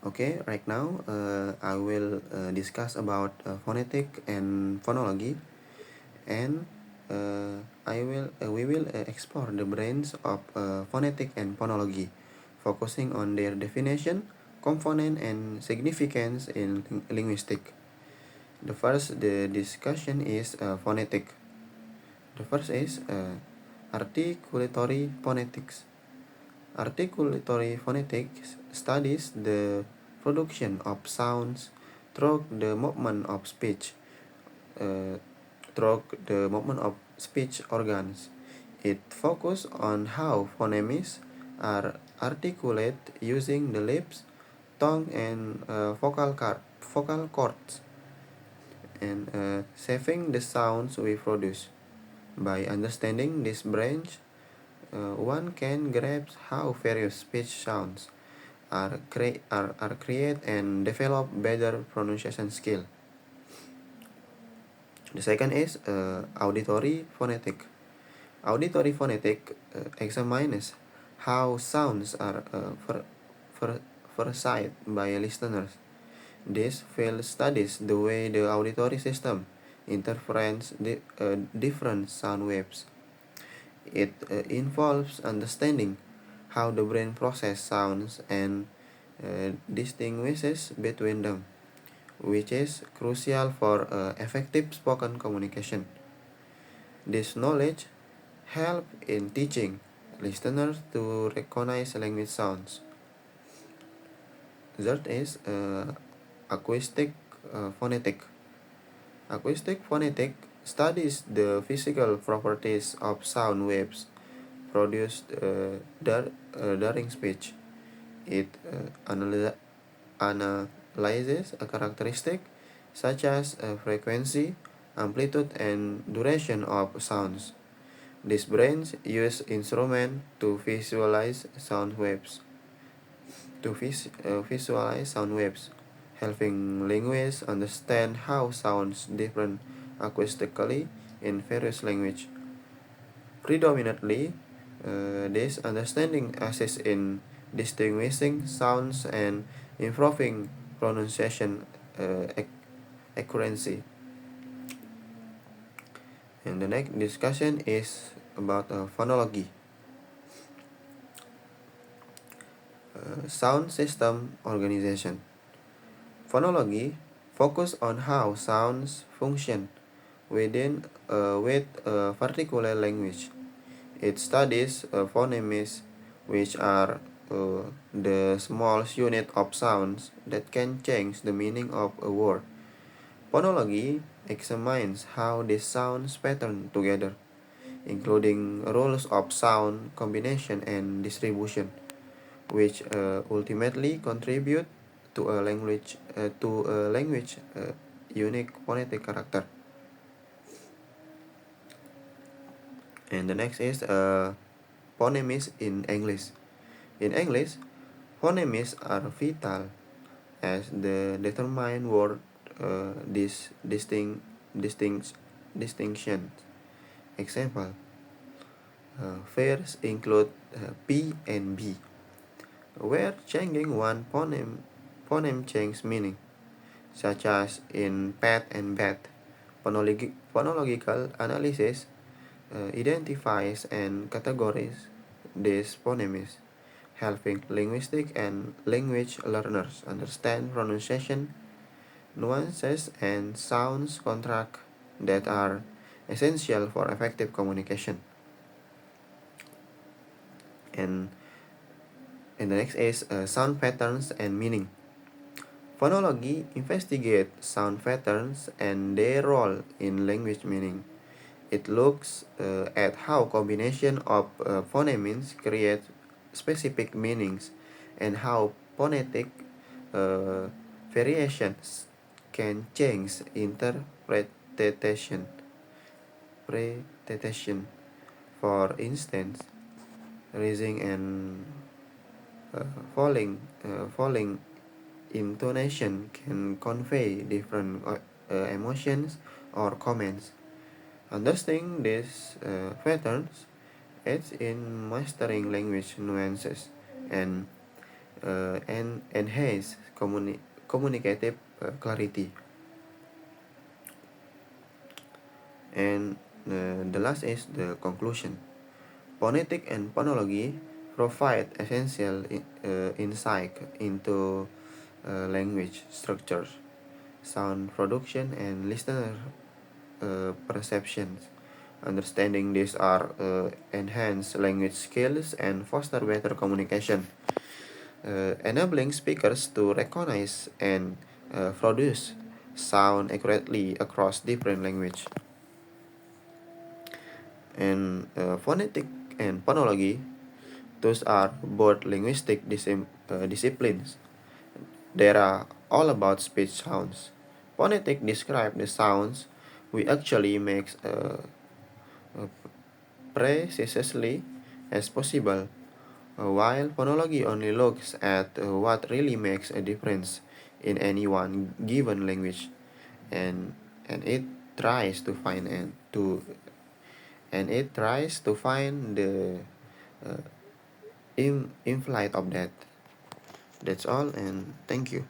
Okay, right now I will discuss about phonetic and phonology, and we will explore the brains of phonetic and phonology, focusing on their definition, component, and significance in linguistic. The discussion is phonetic. The first is articulatory phonetics. Articulatory phonetics studies the production of sounds through the movement of speech, uh, organs. It focuses on how phonemes are articulate using the lips, tongue, and vocal cords, and saving the sounds we produce. By understanding this branch, one can grasp how various speech sounds are create and develop better pronunciation skill. The second is auditory phonetic. Auditory phonetic examines how sounds are perceived by listeners. This field studies the way the auditory system interprets different sound waves. It involves understanding how the brain processes sounds and distinguishes between them, which is crucial for effective spoken communication. This knowledge helps in teaching listeners to recognize language sounds. Third is acoustic phonetic. Acoustic phonetic studies the physical properties of sound waves produced during speech. It analyzes a characteristic such as frequency, amplitude, and duration of sounds. These brains use instruments to visualize sound waves. Helping linguists understand how sounds differ acoustically in various languages. Predominantly, this understanding assists in distinguishing sounds and improving pronunciation accuracy. And the next discussion is about phonology. Sound system organization. Phonology focus on how sounds function with a particular language. It studies phonemes, which are the small unit of sounds that can change the meaning of a word. Phonology examines how these sounds pattern together, including rules of sound combination and distribution, which ultimately contribute to a language unique phonetic character. And the next is phonemes in English. In English, phonemes are vital as the determine word distinctions. Example: pairs include P and B, where changing one phoneme changes meaning, such as in pet and bat. Phonological analysis identifies and categorizes these phonemes, helping linguistic and language learners understand pronunciation, nuances, and sounds contract that are essential for effective communication. And the next is sound patterns and meaning. Phonology investigates sound patterns and their role in language meaning. It looks at how combination of phonemes create specific meanings and how phonetic uh, variations can change interpretation. For instance, raising and uh, falling intonation can convey different emotions or comments. Understanding these patterns aids in mastering language nuances and and enhance communicative clarity. And the last is the conclusion. Phonetic and phonology provide essential insight into language structure, sound production, and listener perceptions. Understanding these are enhance language skills and foster better communication, enabling speakers to recognize and produce sound accurately across different language. And phonetic and phonology, those are both linguistic disciplines. They are all about speech sounds. Phonetic describe the sounds we actually make precisely as possible, while phonology only looks at what really makes a difference in any one given language, and and it tries to find and to and it tries to find the in flight of that. That's all, and thank you.